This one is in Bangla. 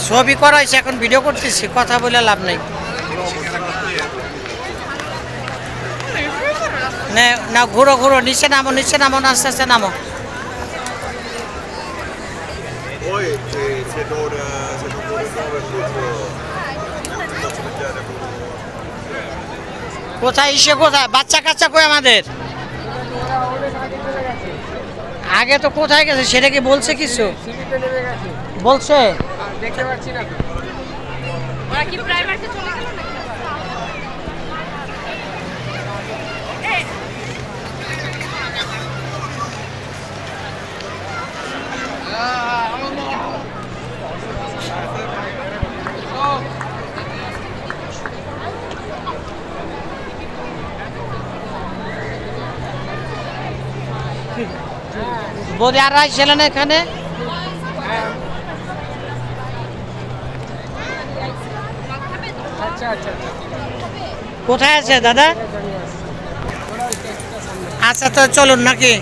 ছবি করা হয়েছে, এখন ভিডিও করতেছি, কথা বলে লাভ নেই। না ঘুরো ঘুরো, নিচে নামো, নিচে নামো, আস্তে আস্তে নামো। Poi se non vuole muovere tutto, faccio vedere কোথায় এসে কোথায় বাচ্চা কাচ্চা কই আমাদের? আগে তো কোথায় গেছে সেটা কি বলছে কিছু? বলছে দেখতে পাচ্ছি না। ওরা কি প্রাইভেটে চলে গেল নাকি? বোধে আর ছিল না এখানে। আচ্ছা আচ্ছা আচ্ছা কোথায় আছে দাদা? আচ্ছা তো চলুন নাকি।